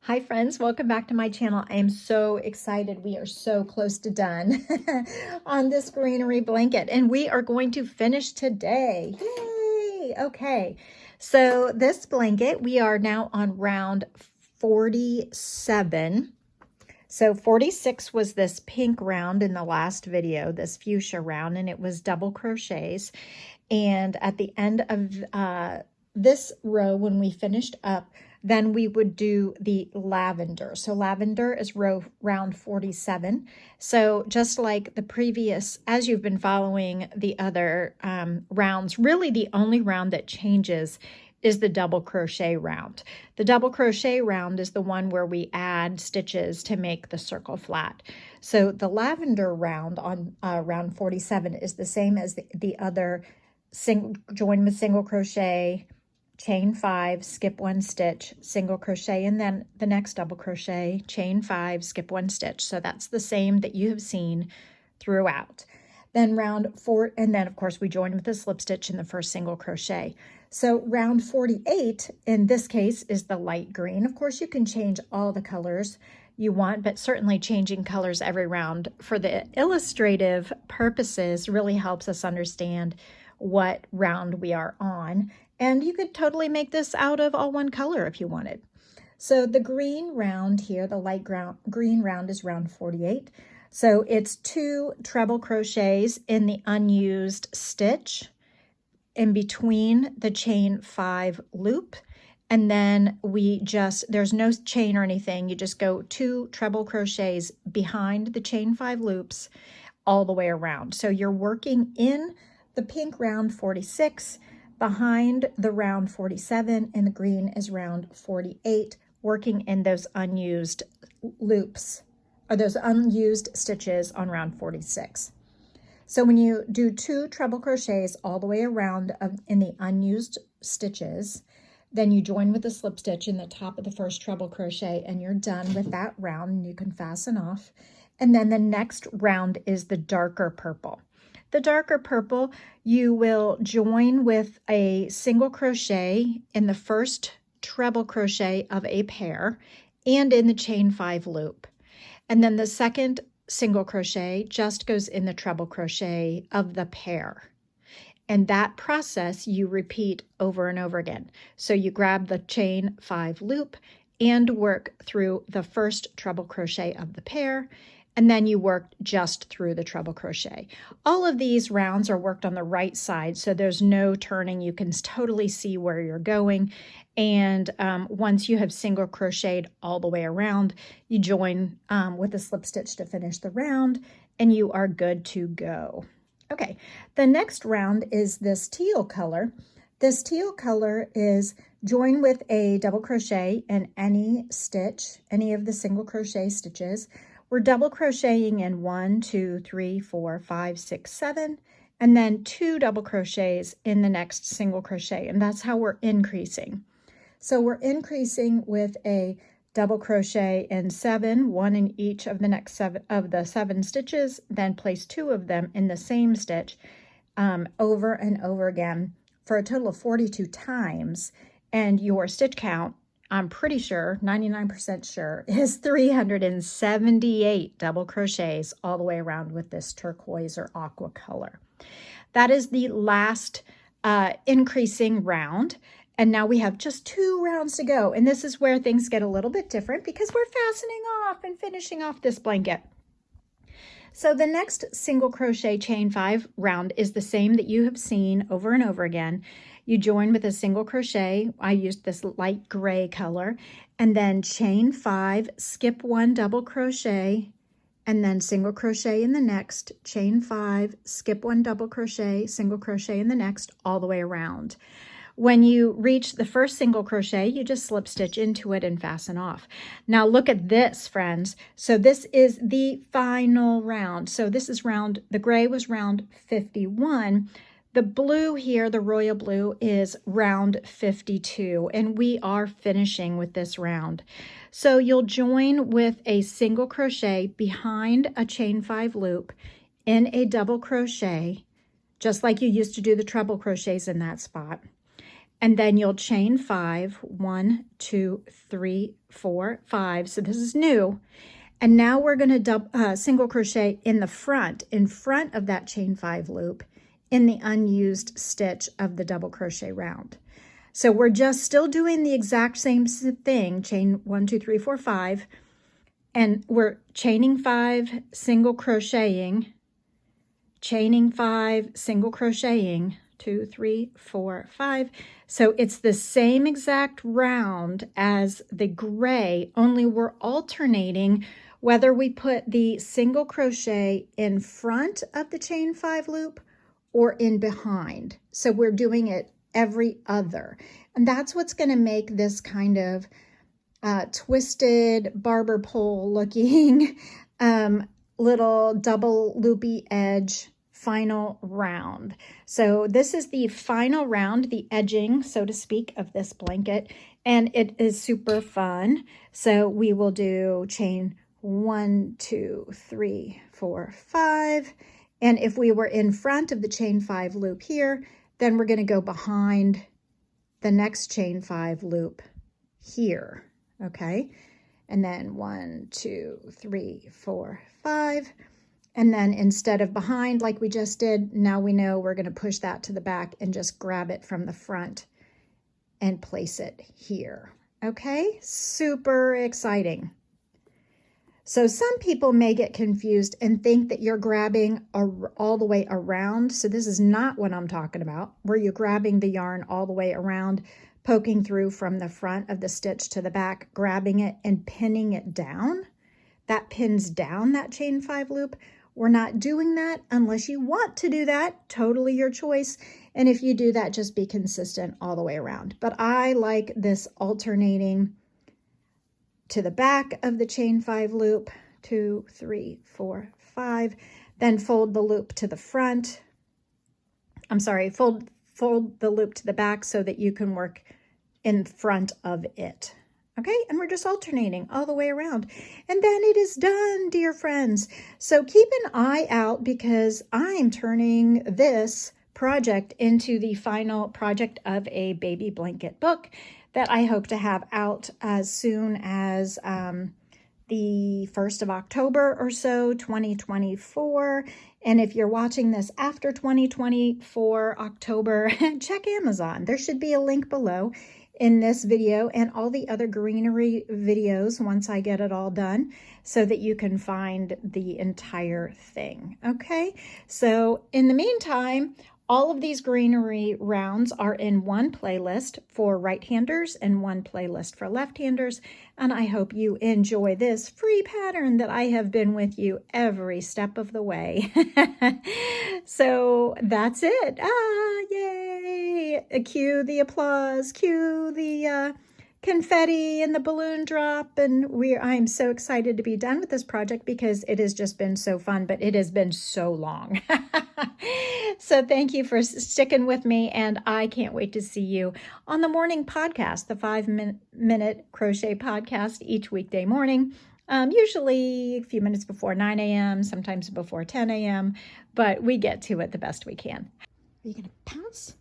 Hi friends, welcome back to my channel. I am so excited. We are so close to done on this greenery blanket and we are going to finish today. Yay! Okay, so this blanket, we are now on round 47. So 46 was this pink round in the last video, this fuchsia round, and it was double crochets. And at the end of this row, when we finished up, then we would do the lavender. So lavender is round 47. So just like the previous, as you've been following the other rounds, really the only round that changes is the double crochet round. The double crochet round is the one where we add stitches to make the circle flat. So the lavender round on round 47 is the same as the other join with single crochet, chain 5, skip 1 stitch, single crochet, and then the next double crochet, chain 5, skip 1 stitch. So that's the same that you have seen throughout. Then round 4, and then of course we join with a slip stitch in the first single crochet. So round 48 in this case is the light green. Of course you can change all the colors you want, but certainly changing colors every round for the illustrative purposes really helps us understand what round we are on. And you could totally make this out of all one color if you wanted. So the green round here, the light green round is round 48. So it's 2 treble crochets in the unused stitch in between the chain 5 loop. And then there's no chain or anything. You just go 2 treble crochets behind the chain 5 loops all the way around. So you're working in the pink round 46, behind the round 47, and the green is round 48, working in those unused loops, or those unused stitches on round 46. So when you do 2 treble crochets all the way around in the unused stitches, then you join with a slip stitch in the top of the first treble crochet, and you're done with that round, and you can fasten off. And then the next round is the darker purple. The darker purple, you will join with a single crochet in the first treble crochet of a pair and in the chain 5 loop. And then the second single crochet just goes in the treble crochet of the pair. And that process you repeat over and over again. So you grab the chain 5 loop and work through the first treble crochet of the pair, and then you work just through the treble crochet. All of these rounds are worked on the right side, so there's no turning. You can totally see where you're going. And once you have single crocheted all the way around, you join with a slip stitch to finish the round, and you are good to go. Okay, the next round is this teal color. This teal color is join with a double crochet in any stitch, any of the single crochet stitches. We're double crocheting in 1, 2, 3, 4, 5, 6, 7, and then 2 double crochets in the next single crochet, and that's how we're increasing. So we're increasing with a double crochet in 7, 1 in each of the next 7 stitches, then place 2 of them in the same stitch over and over again for a total of 42 times, and your stitch count, I'm pretty sure, 99% sure, is 378 double crochets all the way around with this turquoise or aqua color. That is the last increasing round. And now we have just 2 rounds to go. And this is where things get a little bit different because we're fastening off and finishing off this blanket. So the next single crochet chain 5 round is the same that you have seen over and over again. You join with a single crochet. I used this light gray color, and then chain 5, skip 1 double crochet, and then single crochet in the next, chain 5, skip 1 double crochet, single crochet in the next, all the way around. When you reach the first single crochet, you just slip stitch into it and fasten off. Now look at this, friends. So this is the final round. So this is the gray was round 51. The blue here, the royal blue, is round 52, and we are finishing with this round. So you'll join with a single crochet behind a chain 5 loop in a double crochet, just like you used to do the treble crochets in that spot. and then you'll chain 5. 1, 2, 3, 4, 5. So this is new. And now we're going to single crochet in the front, in front of that chain 5 loop, in the unused stitch of the double crochet round. So we're just still doing the exact same thing, chain 1, 2, 3, 4, 5, and we're chaining 5, single crocheting, chaining 5, single crocheting, 2, 3, 4, 5. So it's the same exact round as the gray, only we're alternating whether we put the single crochet in front of the chain 5 loop or in behind. So we're doing it every other. And that's what's going to make this kind of twisted barber pole looking little double loopy edge final round. So this is the final round, the edging, so to speak, of this blanket, and it is super fun. So we will do chain 1, 2, 3, 4, 5. And if we were in front of the chain 5 loop here, then we're going to go behind the next chain 5 loop here, okay? And then 1, 2, 3, 4, 5. And then instead of behind like we just did, now we know we're going to push that to the back and just grab it from the front and place it here, okay? Super exciting. So some people may get confused and think that you're grabbing all the way around. So this is not what I'm talking about, where you're grabbing the yarn all the way around, poking through from the front of the stitch to the back, grabbing it and pinning it down. That pins down that chain 5 loop. We're not doing that unless you want to do that. Totally your choice. And if you do that, just be consistent all the way around. But I like this alternating to the back of the chain 5 loop, 2, 3, 4, 5, then fold the loop to the front. I'm sorry, fold the loop to the back so that you can work in front of it. Okay, and we're just alternating all the way around. And then it is done, dear friends. So keep an eye out because I'm turning this project into the final project of a baby blanket book that I hope to have out as soon as the 1st of October or so, 2024. And if you're watching this after 2024 October, check Amazon. There should be a link below in this video and all the other Greenery videos once I get it all done so that you can find the entire thing. Okay, so in the meantime, all of these Greenery rounds are in one playlist for right-handers and one playlist for left-handers, and I hope you enjoy this free pattern that I have been with you every step of the way. So that's it. Yay! Cue the applause, cue the confetti and the balloon drop, and I'm so excited to be done with this project because it has just been so fun, but it has been so long. So thank you for sticking with me, and I can't wait to see you on the morning podcast, the 5-minute crochet podcast each weekday morning, usually a few minutes before 9 a.m., sometimes before 10 a.m., but we get to it the best we can. Are you going to pounce?